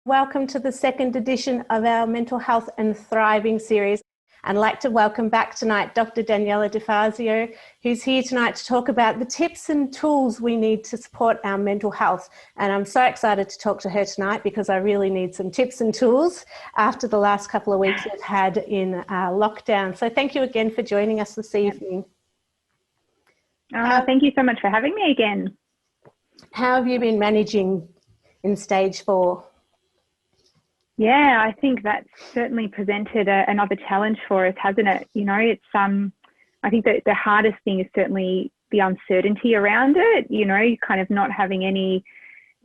Welcome to the second edition of our Mental Health and Thriving series. I'd like to welcome back tonight Dr Daniela DeFazio, who's here tonight to talk about the tips and tools we need to support our mental health. And I'm so excited to talk to her tonight because I really need some tips and tools after the last couple of weeks we've had in lockdown. So thank you again for joining us this evening. Thank you so much for having me again. How have you been managing in stage 4? Yeah, I think that's certainly presented another challenge for us, hasn't it? You know, it's I think that the hardest thing is certainly the uncertainty around it, you know, kind of not having any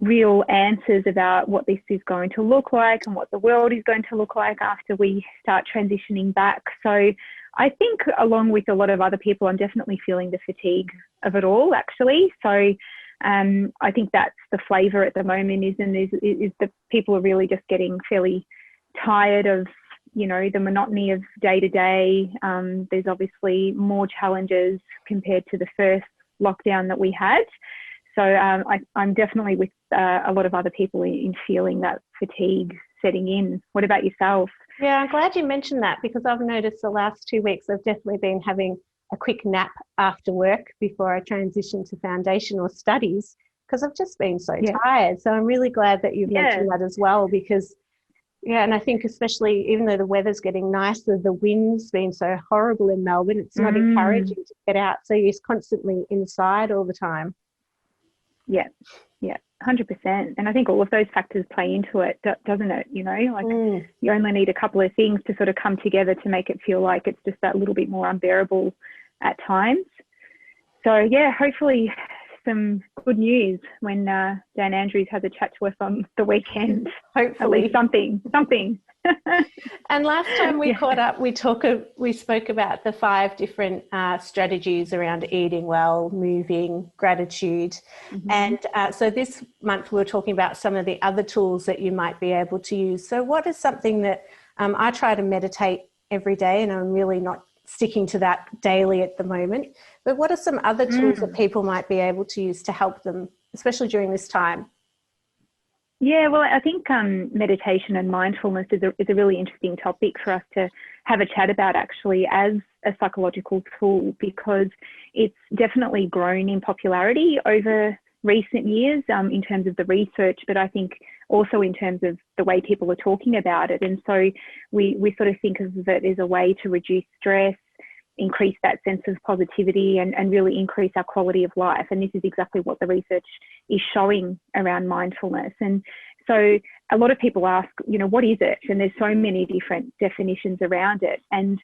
real answers about what this is going to look like and what the world is going to look like after we start transitioning back. So I think along with a lot of other people, I'm definitely feeling the fatigue of it all, actually. So I think that's the flavour at the moment is that people are really just getting fairly tired of, you know, the monotony of day to day. There's obviously more challenges compared to the first lockdown that we had. So I'm definitely with a lot of other people in feeling that fatigue setting in. What about yourself? Yeah, I'm glad you mentioned that because I've noticed the last 2 weeks I've definitely been having a quick nap after work before I transition to foundational studies because I've just been so tired. So I'm really glad that you've mentioned that as well because, and I think especially even though the weather's getting nicer, the wind's been so horrible in Melbourne, it's not encouraging to get out. So you're constantly inside all the time. Yeah, 100%. And I think all of those factors play into it, doesn't it? You know, like you only need a couple of things to sort of come together to make it feel like it's just that little bit more unbearable at times. So yeah, hopefully some good news when Dan Andrews has a chat to us on the weekend. Hopefully. At least something. And last time we caught up, we spoke about the 5 different strategies around eating well, moving, gratitude. And so this month we're talking about some of the other tools that you might be able to use. So what is something that I try to meditate every day, and I'm really not sticking to that daily at the moment, but what are some other tools that people might be able to use to help them, especially during this time? Yeah, well, I think meditation and mindfulness is a really interesting topic for us to have a chat about actually as a psychological tool because it's definitely grown in popularity over recent years in terms of the research, but I think also in terms of the way people are talking about it. And so we sort of think of it as a way to reduce stress, increase that sense of positivity and really increase our quality of life. And this is exactly what the research is showing around mindfulness. And so a lot of people ask, you know, what is it? And there's so many different definitions around it. And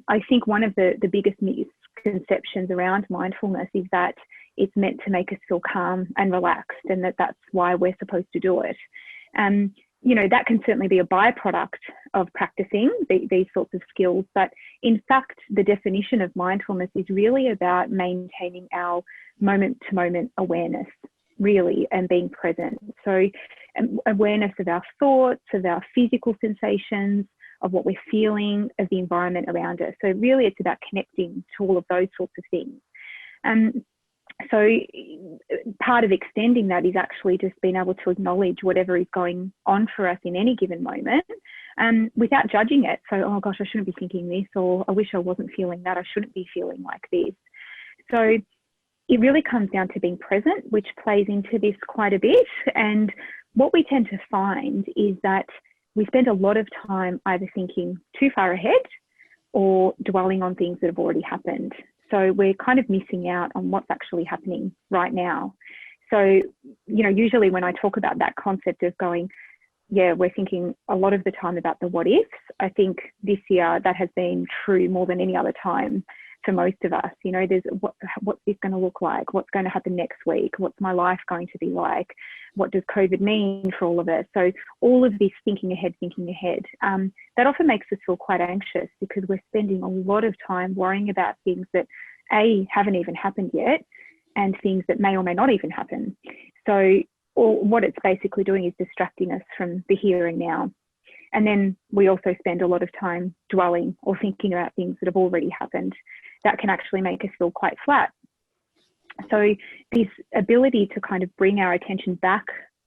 I think one of the biggest misconceptions around mindfulness is that it's meant to make us feel calm and relaxed and that's why we're supposed to do it. You know, that can certainly be a byproduct of practicing these sorts of skills. But in fact, the definition of mindfulness is really about maintaining our moment-to-moment awareness, really, and being present. So awareness of our thoughts, of our physical sensations, of what we're feeling, of the environment around us. So really, it's about connecting to all of those sorts of things. So part of extending that is actually just being able to acknowledge whatever is going on for us in any given moment without judging it. So, oh gosh, I shouldn't be thinking this, or I wish I wasn't feeling that. I shouldn't be feeling like this. So it really comes down to being present, which plays into this quite a bit. And what we tend to find is that we spend a lot of time either thinking too far ahead or dwelling on things that have already happened. So we're kind of missing out on what's actually happening right now. So, you know, usually when I talk about that concept of going, we're thinking a lot of the time about the what ifs. I think this year that has been true more than any other time for most of us. You know, there's what's this going to look like? What's going to happen next week? What's my life going to be like? What does COVID mean for all of us? So all of this thinking ahead, that often makes us feel quite anxious because we're spending a lot of time worrying about things that haven't even happened yet and things that may or may not even happen. So what it's basically doing is distracting us from the here and now. And then we also spend a lot of time dwelling or thinking about things that have already happened. That can actually make us feel quite flat. So this ability to kind of bring our attention back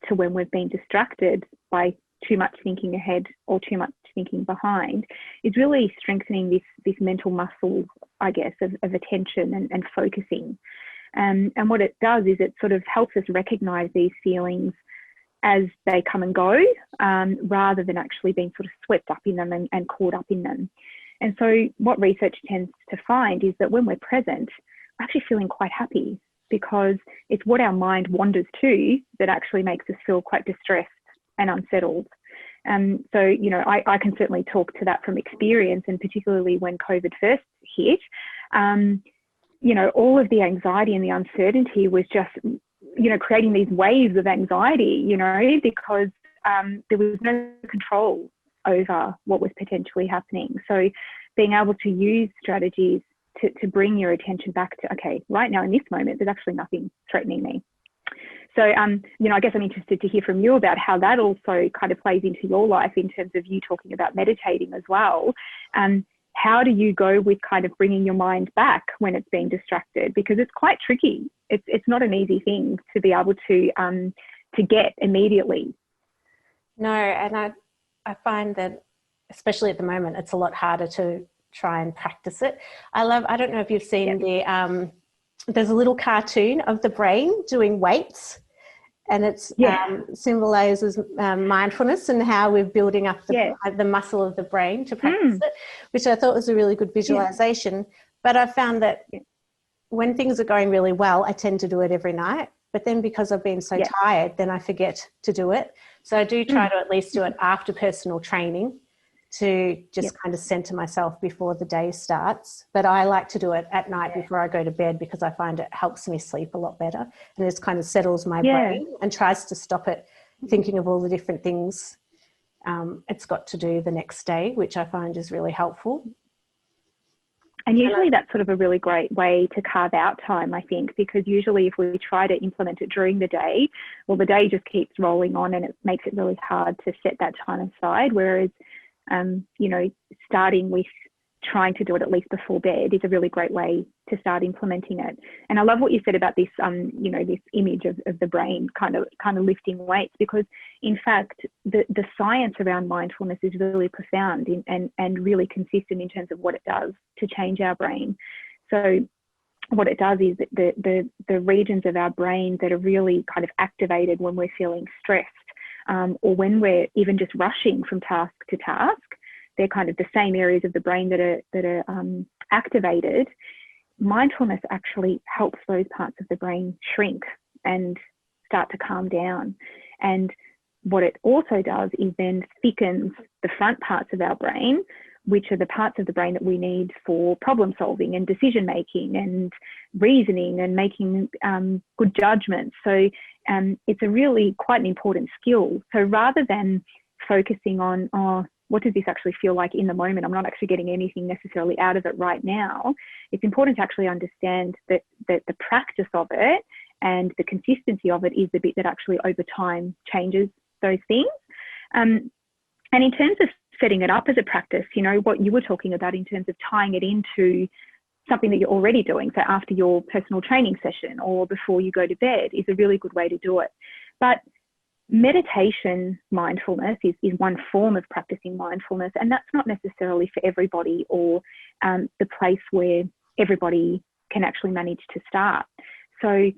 to when we've been distracted by too much thinking ahead or too much thinking behind, is really strengthening this mental muscle, I guess, of attention and focusing. And what it does is it sort of helps us recognize these feelings as they come and go, rather than actually being sort of swept up in them and caught up in them. And so what research tends to find is that when we're present, we're actually feeling quite happy, because it's what our mind wanders to that actually makes us feel quite distressed and unsettled. So, you know, I can certainly talk to that from experience, and particularly when COVID first hit, you know, all of the anxiety and the uncertainty was just, you know, creating these waves of anxiety, you know, because there was no control over what was potentially happening. So being able to use strategies to bring your attention back to, okay, right now in this moment, there's actually nothing threatening me. So, you know, I guess I'm interested to hear from you about how that also kind of plays into your life in terms of you talking about meditating as well. How do you go with kind of bringing your mind back when it's being distracted? Because it's quite tricky. It's not an easy thing to be able to get immediately. No, and I find that, especially at the moment, it's a lot harder to try and practice it. I don't know if you've seen there's a little cartoon of the brain doing weights, and it's symbolizes mindfulness and how we're building up the muscle of the brain to practice it, which I thought was a really good visualization. But I found that when things are going really well, I tend to do it every night. But then because I've been so tired, then I forget to do it. So I do try to at least do it after personal training, to just kind of center myself before the day starts. But I like to do it at night before I go to bed, because I find it helps me sleep a lot better, and it kind of settles my brain and tries to stop it thinking of all the different things it's got to do the next day, which I find is really helpful. And usually that's sort of a really great way to carve out time, I think, because usually if we try to implement it during the day, well, the day just keeps rolling on, and it makes it really hard to set that time aside. Whereas you know, starting with trying to do it at least before bed is a really great way to start implementing it. And I love what you said about this, you know, this image of the brain kind of lifting weights, because in fact, the science around mindfulness is really profound and really consistent in terms of what it does to change our brain. So what it does is that the regions of our brain that are really kind of activated when we're feeling stressed, or when we're even just rushing from task to task, they're kind of the same areas of the brain that are activated. Mindfulness actually helps those parts of the brain shrink and start to calm down. And what it also does is then thickens the front parts of our brain, which are the parts of the brain that we need for problem solving and decision making and reasoning and making good judgments. So it's a really quite an important skill. So rather than focusing on, what does this actually feel like in the moment? I'm not actually getting anything necessarily out of it right now. It's important to actually understand that the practice of it and the consistency of it is the bit that actually over time changes those things. And in terms of setting it up as a practice, you know, what you were talking about in terms of tying it into something that you're already doing, so after your personal training session or before you go to bed, is a really good way to do it. But meditation mindfulness is one form of practicing mindfulness, and that's not necessarily for everybody or the place where everybody can actually manage to start. So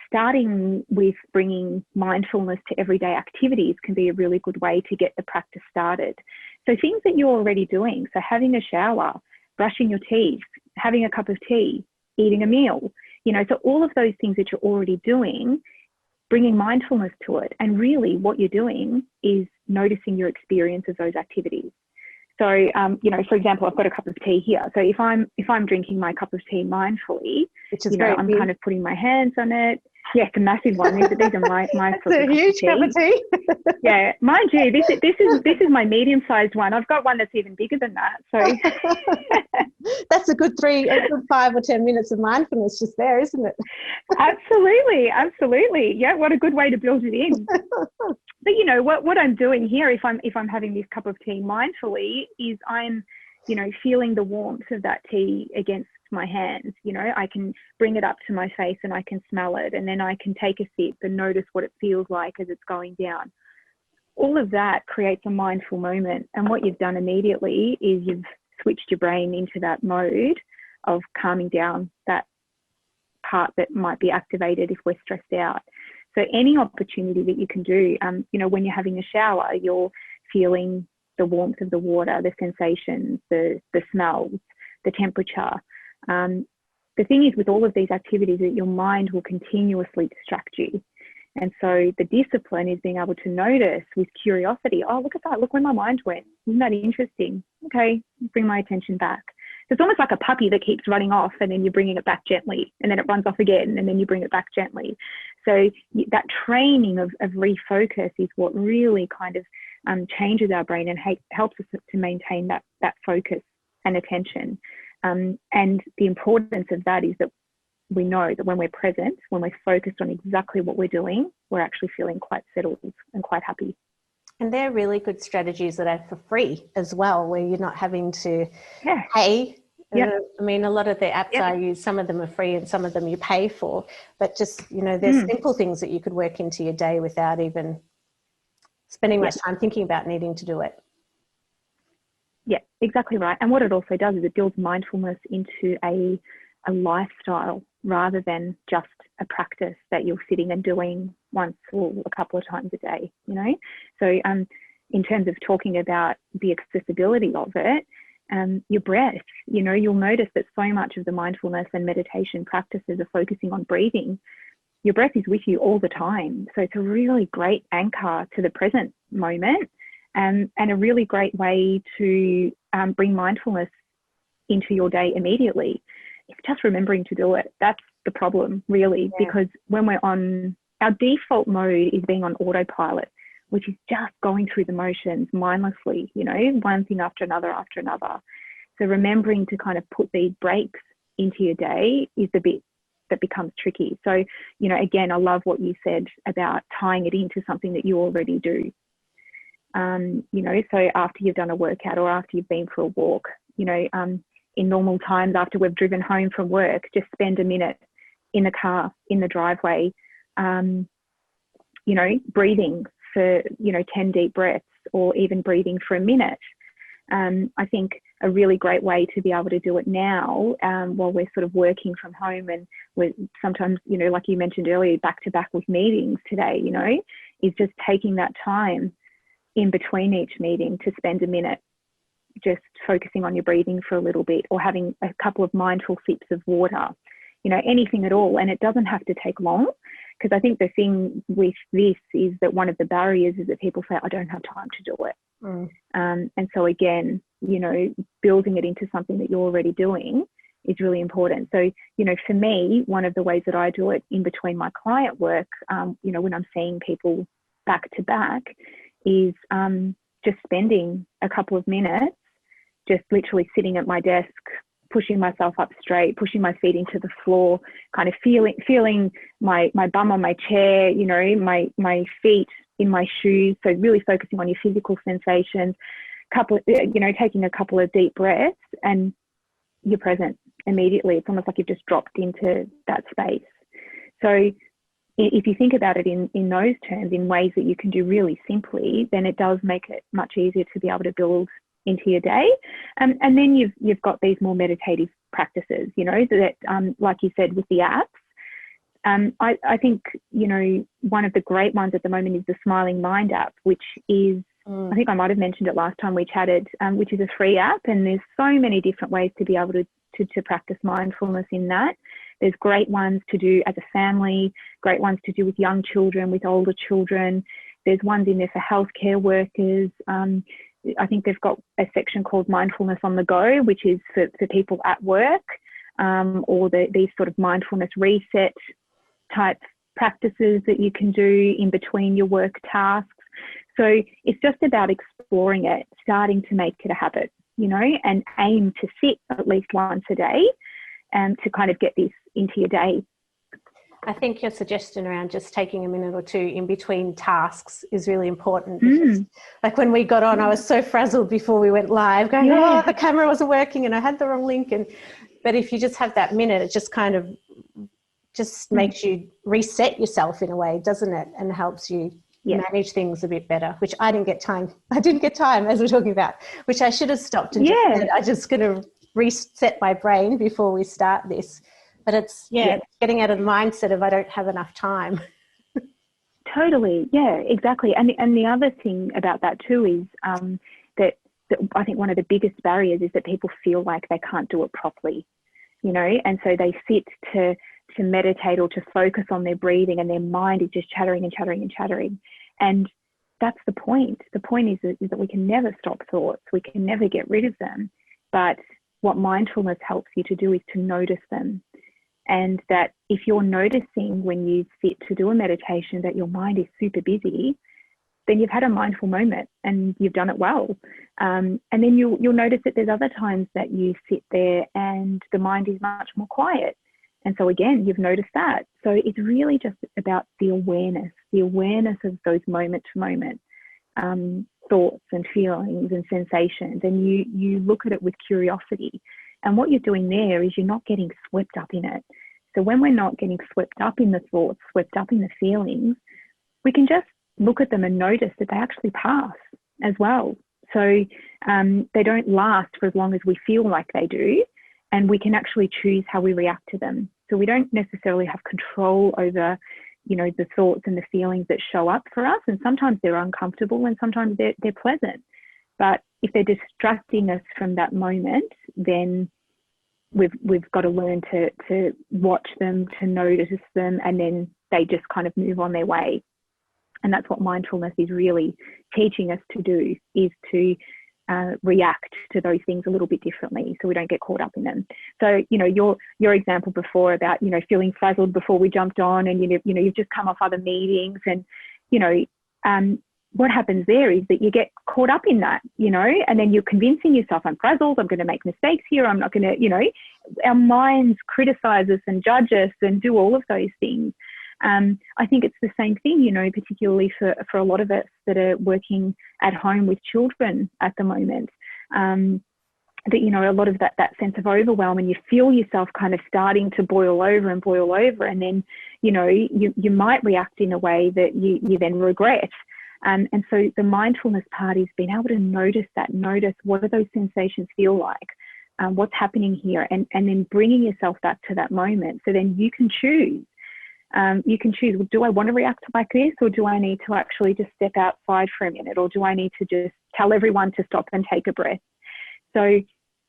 starting with bringing mindfulness to everyday activities can be a really good way to get the practice started. So things that you're already doing, so having a shower, brushing your teeth, having a cup of tea, eating a meal, you know, so all of those things that you're already doing, bringing mindfulness to it. And really what you're doing is noticing your experience of those activities. So, you know, for example, I've got a cup of tea here. So if I'm drinking my cup of tea mindfully, which is, you know, I'm kind of putting my hands on it. Yeah, it's a massive one. These are my it's a huge cup of tea. Yeah, mind you, this is my medium-sized one. I've got one that's even bigger than that. So that's a good 5 or 10 minutes of mindfulness just there, isn't it? Absolutely. Yeah, what a good way to build it in. But you know what I'm doing here, if I'm having this cup of tea mindfully, is I'm, you know, feeling the warmth of that tea against my hands. You know, I can bring it up to my face and I can smell it, and then I can take a sip and notice what it feels like as it's going down. all of that creates a mindful moment. And what you've done immediately is you've switched your brain into that mode of calming down that part that might be activated if we're stressed out. So any opportunity that you can do, you know, when you're having a shower, you're feeling the warmth of the water, the sensations, the smells, the temperature. The thing is with all of these activities that your mind will continuously distract you. And so the discipline is being able to notice with curiosity, oh, look at that, look where my mind went. Isn't that interesting? Okay, bring my attention back. So it's almost like a puppy that keeps running off and then you're bringing it back gently and then it runs off again and then you bring it back gently. So that training of refocus is what really kind of changes our brain and helps us to maintain that focus and attention. And the importance of that is that we know that when we're present, when we're focused on exactly what we're doing, we're actually feeling quite settled and quite happy. And they're really good strategies that are for free as well, where you're not having to pay. Yep. I mean, a lot of the apps I use, some of them are free and some of them you pay for, but just, you know, there's simple things that you could work into your day without even spending much time thinking about needing to do it. Yeah, exactly right. And what it also does is it builds mindfulness into a lifestyle rather than just a practice that you're sitting and doing once or a couple of times a day, you know. So in terms of talking about the accessibility of it, your breath, you know, you'll notice that so much of the mindfulness and meditation practices are focusing on breathing. Your breath is with you all the time. So it's a really great anchor to the present moment, and a really great way to bring mindfulness into your day immediately. It's just remembering to do it. That's the problem, really, because when we're on, our default mode is being on autopilot, which is just going through the motions mindlessly, you know, one thing after another after another. So remembering to kind of put these breaks into your day is the bit that becomes tricky. So, you know, again, I love what you said about tying it into something that you already do. You know, so after you've done a workout or after you've been for a walk, you know, in normal times after we've driven home from work, just spend a minute in the car, in the driveway, you know, breathing for, you know, 10 deep breaths or even breathing for a minute. I think a really great way to be able to do it now while we're sort of working from home and we're sometimes, you know, like you mentioned earlier, back to back with meetings today, you know, is just taking that time in between each meeting to spend a minute just focusing on your breathing for a little bit, or having a couple of mindful sips of water, you know, anything at all. And it doesn't have to take long, because I think the thing with this is that one of the barriers is that people say, I don't have time to do it. And so again, you know, building it into something that you're already doing is really important. So, you know, for me, one of the ways that I do it in between my client work, you know, when I'm seeing people back to back, is just spending a couple of minutes just literally sitting at my desk, pushing myself up straight, pushing my feet into the floor, kind of feeling my bum on my chair, you know, my feet in my shoes. So really focusing on your physical sensations, you know, taking a couple of deep breaths, and you're present immediately. It's almost like you've just dropped into that space. So if you think about it in those terms, in ways that you can do really simply, then it does make it much easier to be able to build into your day. And then you've got these more meditative practices, you know, that like you said with the apps. I think, you know, one of the great ones at the moment is the Smiling Mind app, which is, I think I might have mentioned it last time we chatted, which is a free app. And there's so many different ways to be able to practice mindfulness in that. There's great ones to do as a family, great ones to do with young children, with older children. There's ones in there for healthcare workers. I think they've got a section called Mindfulness on the Go, which is for people at work, or these sort of mindfulness reset type practices that you can do in between your work tasks. So it's just about exploring it, starting to make it a habit, you know, and aim to sit at least once a day and to kind of get this into your day. I think your suggestion around just taking a minute or two in between tasks is really important. Because, like when we got on, I was so frazzled before we went live, going, oh, the camera wasn't working and I had the wrong link. But if you just have that minute, it just kind of just makes you reset yourself in a way, doesn't it? And helps you manage things a bit better, which I didn't get time. I didn't get time, as we're talking about, which I should have stopped and just said, I'm just going to reset my brain before we start this. But it's getting out of the mindset of I don't have enough time. Totally. Yeah, exactly. And the other thing about that too is that I think one of the biggest barriers is that people feel like they can't do it properly, you know, and so they sit to meditate or to focus on their breathing, and their mind is just chattering and chattering and chattering. And that's the point. The point is that we can never stop thoughts. We can never get rid of them. But what mindfulness helps you to do is to notice them. And that if you're noticing when you sit to do a meditation that your mind is super busy, then you've had a mindful moment and you've done it well. And then you'll notice that there's other times that you sit there and the mind is much more quiet. And so again, you've noticed that. So it's really just about the awareness of those moment to moment thoughts and feelings and sensations. And you look at it with curiosity. And what you're doing there is you're not getting swept up in it. So when we're not getting swept up in the thoughts, swept up in the feelings, we can just look at them and notice that they actually pass as well. So they don't last for as long as we feel like they do. And we can actually choose how we react to them. So we don't necessarily have control over, you know, the thoughts and the feelings that show up for us. And sometimes they're uncomfortable and sometimes they're pleasant. But if they're distracting us from that moment, then we've got to learn to watch them, to notice them, and then they just kind of move on their way. And that's what mindfulness is really teaching us to do, is to react to those things a little bit differently so we don't get caught up in them. So, you know, your example before about, you know, feeling frazzled before we jumped on, and, you know, you've just come off other meetings, and, you know, what happens there is that you get caught up in that, you know, and then you're convincing yourself, I'm frazzled, I'm going to make mistakes here, I'm not going to, you know, our minds criticize us and judge us and do all of those things. I think it's the same thing, you know, particularly for a lot of us that are working at home with children at the moment, that, you know, a lot of that sense of overwhelm, and you feel yourself kind of starting to boil over, and then, you know, you might react in a way that you then regret. And so the mindfulness part is being able to notice what do those sensations feel like, what's happening here, and then bringing yourself back to that moment. So then you can choose. Well, do I want to react like this, or do I need to actually just step outside for a minute, or do I need to just tell everyone to stop and take a breath? So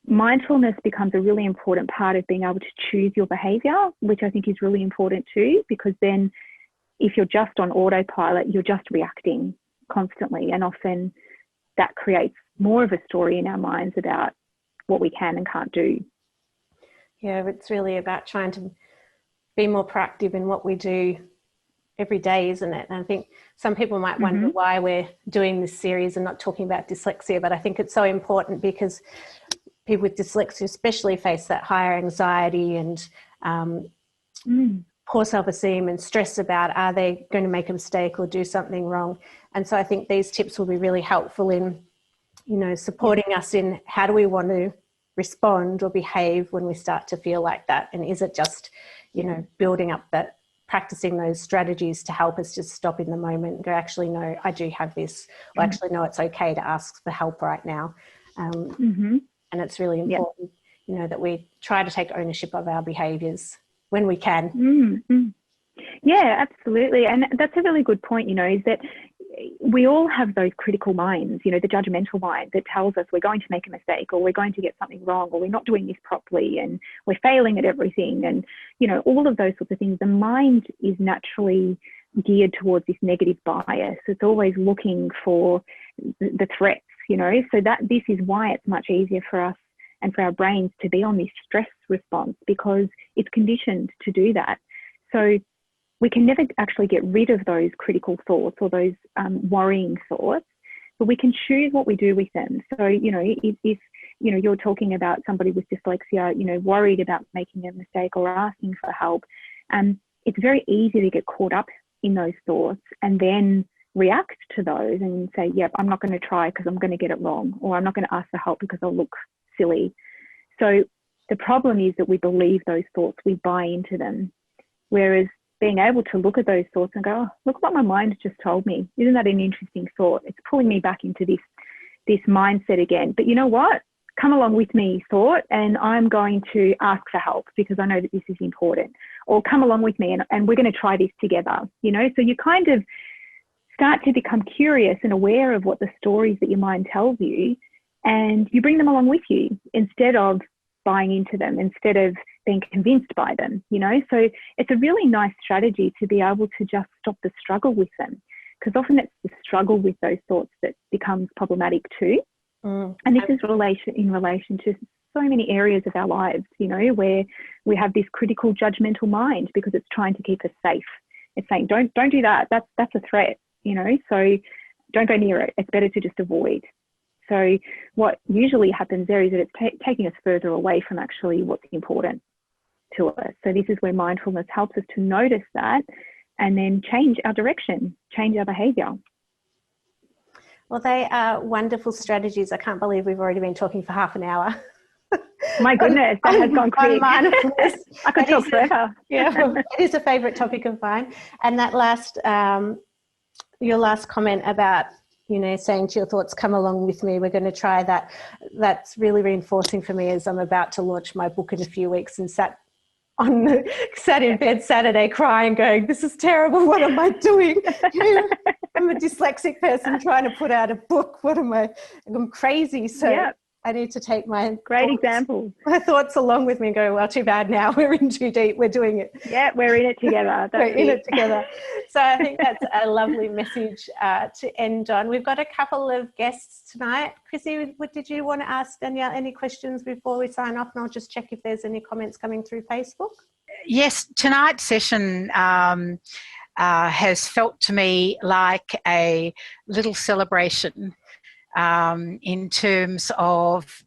mindfulness becomes a really important part of being able to choose your behavior, which I think is really important too, because then if you're just on autopilot, you're just reacting constantly, and often that creates more of a story in our minds about what we can and can't do. Yeah, it's really about trying to be more proactive in what we do every day, isn't it? And I think some people might wonder why we're doing this series and not talking about dyslexia, but I think it's so important because people with dyslexia especially face that higher anxiety and poor self-esteem and stress about, are they going to make a mistake or do something wrong? And so I think these tips will be really helpful in, you know, supporting us in how do we want to respond or behave when we start to feel like that, and is it just, you know, building up that, practicing those strategies to help us just stop in the moment and go, actually, no, I do have this, or actually, no, it's okay to ask for help right now. And it's really important, you know, that we try to take ownership of our behaviours when we can. Yeah, absolutely. And that's a really good point, you know, is that we all have those critical minds, you know, the judgmental mind that tells us we're going to make a mistake, or we're going to get something wrong, or we're not doing this properly, and we're failing at everything. And, you know, all of those sorts of things. The mind is naturally geared towards this negative bias. It's always looking for the threats, you know, so that this is why it's much easier for us and for our brains to be on this stress response, because it's conditioned to do that. So we can never actually get rid of those critical thoughts or those worrying thoughts, but we can choose what we do with them. So, you know, if you know, you're talking about somebody with dyslexia, you know, worried about making a mistake or asking for help, it's very easy to get caught up in those thoughts and then react to those and say, yep, I'm not going to try because I'm going to get it wrong, or I'm not going to ask for help because I'll look silly. So the problem is that we believe those thoughts, we buy into them. Whereas being able to look at those thoughts and go, oh, look what my mind just told me. Isn't that an interesting thought? It's pulling me back into this mindset again. But you know what? Come along with me, thought, and I'm going to ask for help because I know that this is important. Or come along with me and we're going to try this together, you know? So you kind of start to become curious and aware of what the stories that your mind tells you, and you bring them along with you instead of buying into them, instead of being convinced by them, you know? So it's a really nice strategy to be able to just stop the struggle with them, because often it's the struggle with those thoughts that becomes problematic too. And this is in relation to so many areas of our lives, you know, where we have this critical judgmental mind because it's trying to keep us safe. It's saying, don't do that. That's a threat, you know, so don't go near it. It's better to just avoid. So what usually happens there is that it's taking us further away from actually what's important to us. So this is where mindfulness helps us to notice that and then change our direction, change our behaviour. Well, they are wonderful strategies. I can't believe we've already been talking for half an hour. My goodness, that has gone quick. I could talk forever. Yeah, it is a favourite topic of mine. And that last, your last comment about, you know, saying to your thoughts, come along with me, we're going to try that. That's really reinforcing for me as I'm about to launch my book in a few weeks and sat in bed Saturday crying, going, this is terrible. What am I doing? I'm a dyslexic person trying to put out a book. I'm crazy. So I need to take my thoughts along with me and go, well, too bad now. We're in too deep. We're doing it. Yeah, we're in it together. We're in it together. So I think that's a lovely message to end on. We've got a couple of guests tonight. Chrissy, did you want to ask Danielle any questions before we sign off? And I'll just check if there's any comments coming through Facebook. Yes, tonight's session has felt to me like a little celebration in terms of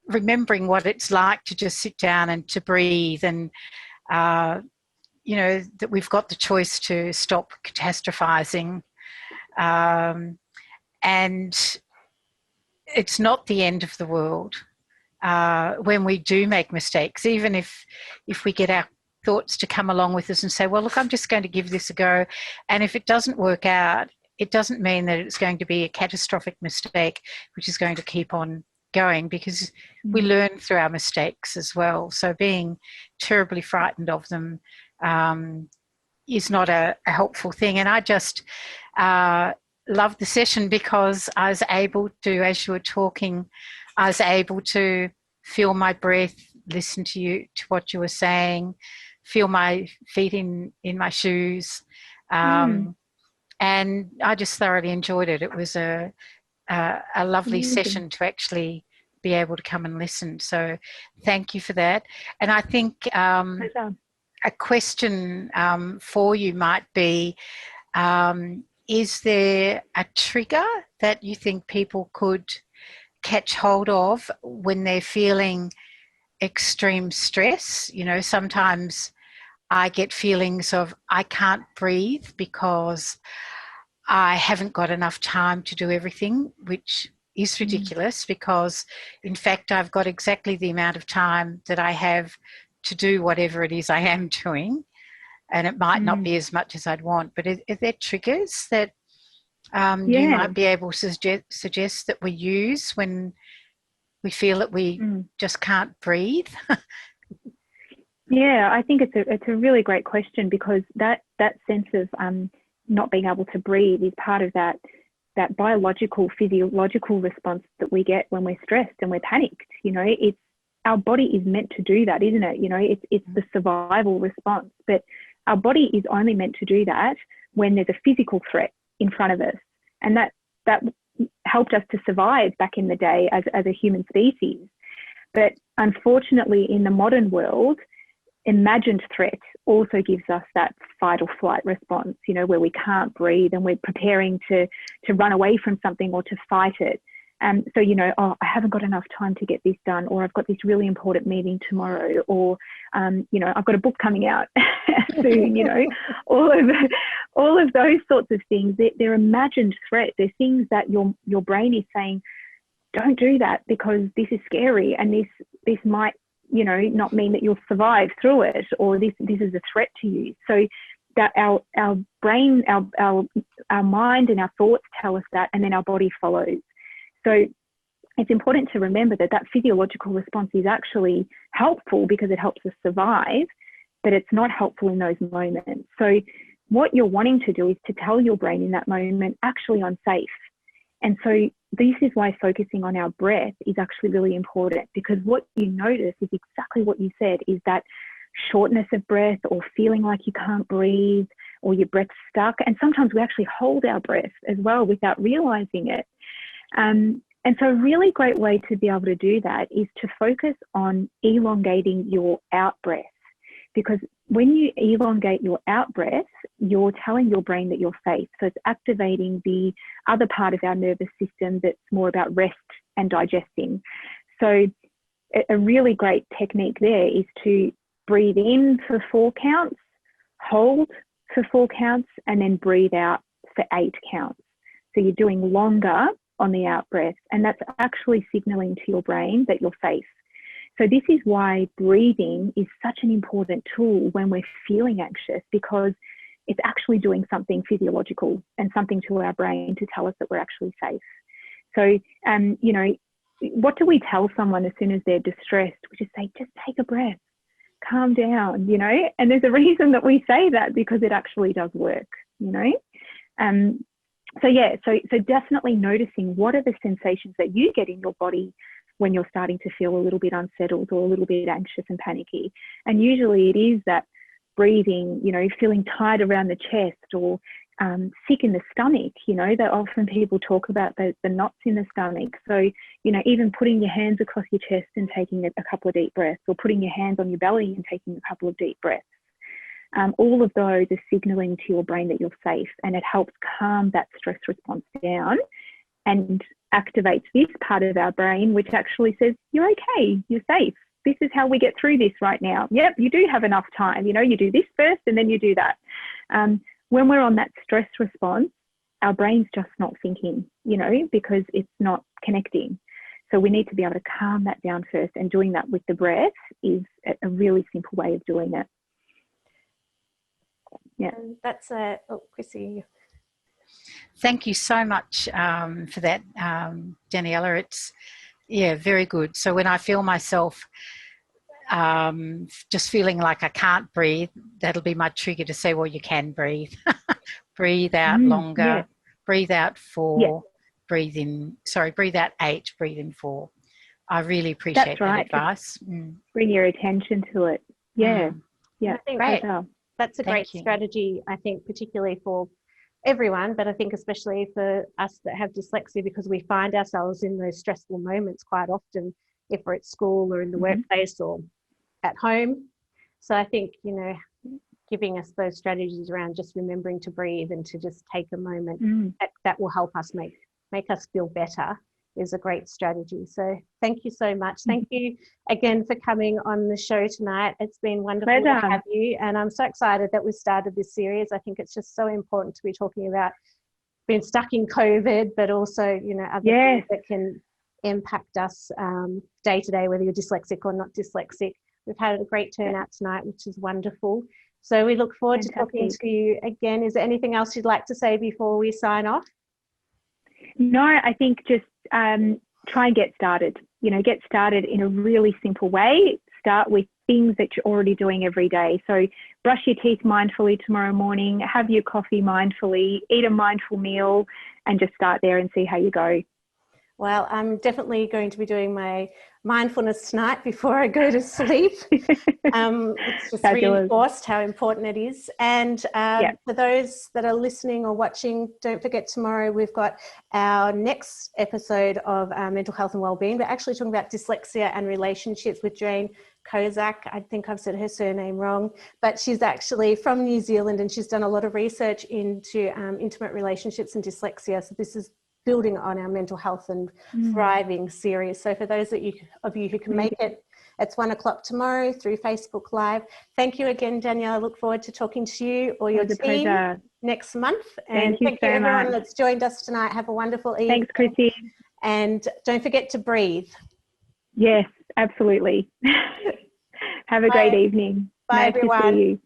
remembering what it's like to just sit down and to breathe, and you know, that we've got the choice to stop catastrophizing, and it's not the end of the world when we do make mistakes, even if we get our thoughts to come along with us and say, well, look, I'm just going to give this a go, and if it doesn't work out, it doesn't mean that it's going to be a catastrophic mistake which is going to keep on going, because we learn through our mistakes as well. So being terribly frightened of them is not a helpful thing. And I just loved the session because I was able to, as you were talking, I was able to feel my breath, listen to you, to what you were saying, feel my feet in my shoes. And I just thoroughly enjoyed it. It was a lovely session to actually be able to come and listen. So thank you for that. And I think a question for you might be, is there a trigger that you think people could catch hold of when they're feeling extreme stress? You know, sometimes I get feelings of I can't breathe because I haven't got enough time to do everything, which is ridiculous because, in fact, I've got exactly the amount of time that I have to do whatever it is I am doing, and it might not be as much as I'd want. But are there triggers that you might be able to suggest that we use when we feel that we just can't breathe? Yeah, I think it's a really great question, because that sense of not being able to breathe is part of that biological, physiological response that we get when we're stressed and we're panicked. You know, it's our body is meant to do that, isn't it? You know, it's the survival response, but our body is only meant to do that when there's a physical threat in front of us, and that helped us to survive back in the day as a human species. But unfortunately, in the modern world, imagined threat also gives us that fight or flight response, you know, where we can't breathe and we're preparing to run away from something or to fight it. So, you know, I haven't got enough time to get this done, or I've got this really important meeting tomorrow, or, you know, I've got a book coming out soon, you know, all of those sorts of things. They're imagined threats. They're things that your brain is saying, don't do that because this is scary and this might not mean that you'll survive through it, or this is a threat to you. So that our brain, our mind and our thoughts tell us that, and then our body follows. So it's important to remember that physiological response is actually helpful because it helps us survive, but it's not helpful in those moments. So what you're wanting to do is to tell your brain in that moment, actually, I'm safe. And so this is why focusing on our breath is actually really important, because what you notice is exactly what you said, is that shortness of breath, or feeling like you can't breathe, or your breath's stuck. And sometimes we actually hold our breath as well without realizing it. And so a really great way to be able to do that is to focus on elongating your out breath, because when you elongate your out breath, you're telling your brain that you're safe. So it's activating the other part of our nervous system that's more about rest and digesting. So a really great technique there is to breathe in for 4 counts, hold for 4 counts, and then breathe out for 8 counts. So you're doing longer on the out breath, and that's actually signaling to your brain that you're safe. So this is why breathing is such an important tool when we're feeling anxious, because it's actually doing something physiological and something to our brain to tell us that we're actually safe. So, what do we tell someone as soon as they're distressed? We just say, just take a breath, calm down, and there's a reason that we say that, because it actually does work, So definitely noticing what are the sensations that you get in your body when you're starting to feel a little bit unsettled or a little bit anxious and panicky. And usually it is that breathing, feeling tight around the chest, or sick in the stomach, that often people talk about the knots in the stomach. So, even putting your hands across your chest and taking a couple of deep breaths, or putting your hands on your belly and taking a couple of deep breaths. All of those are signaling to your brain that you're safe, and it helps calm that stress response down and activates this part of our brain, which actually says, you're okay, you're safe. This is how we get through this right now. Yep, you do have enough time. You do this first and then you do that. When we're on that stress response, our brain's just not thinking, because it's not connecting. So we need to be able to calm that down first, and doing that with the breath is a really simple way of doing it. Yeah. And that's Chrissy. Thank you so much for that, Daniela. It's, very good. So when I feel myself just feeling like I can't breathe, that'll be my trigger to say, well, you can breathe. Breathe out longer, breathe out 4, breathe out 8, breathe in 4. I really appreciate that advice. Bring your attention to it. Yeah. I think that's a great strategy, I think, particularly for everyone, but I think especially for us that have dyslexia, because we find ourselves in those stressful moments quite often, if we're at school or in the workplace or at home. So I think, giving us those strategies around just remembering to breathe and to just take a moment, that will help us make us feel better, is a great strategy. So thank you so much. Thank you again for coming on the show tonight. It's been wonderful to have you, and I'm so excited that we started this series. I think it's just so important to be talking about being stuck in COVID, but also, other things that can impact us day to day, whether you're dyslexic or not dyslexic. We've had a great turnout tonight, which is wonderful. So we look forward to talking to you again. Is there anything else you'd like to say before we sign off? No, I think just try and get started. Get started in a really simple way. Start with things that you're already doing every day. So brush your teeth mindfully tomorrow morning, have your coffee mindfully, eat a mindful meal, and just start there and see how you go. Well, I'm definitely going to be doing my mindfulness tonight before I go to sleep. It's just reinforced how important it is. And for those that are listening or watching, don't forget tomorrow we've got our next episode of Mental Health and Wellbeing. We're actually talking about dyslexia and relationships with Jane Kozak. I think I've said her surname wrong, but she's actually from New Zealand, and she's done a lot of research into intimate relationships and dyslexia. So this is building on our mental health and thriving series. So for those of you who can make it, it's 1:00 tomorrow through Facebook Live. Thank you again, Danielle. I look forward to talking to you or your team next month. And thank you everyone that's joined us tonight. Have a wonderful evening. Thanks, Chrissy. And don't forget to breathe. Yes, Absolutely. Have a great evening. Bye, nice everyone. to see you.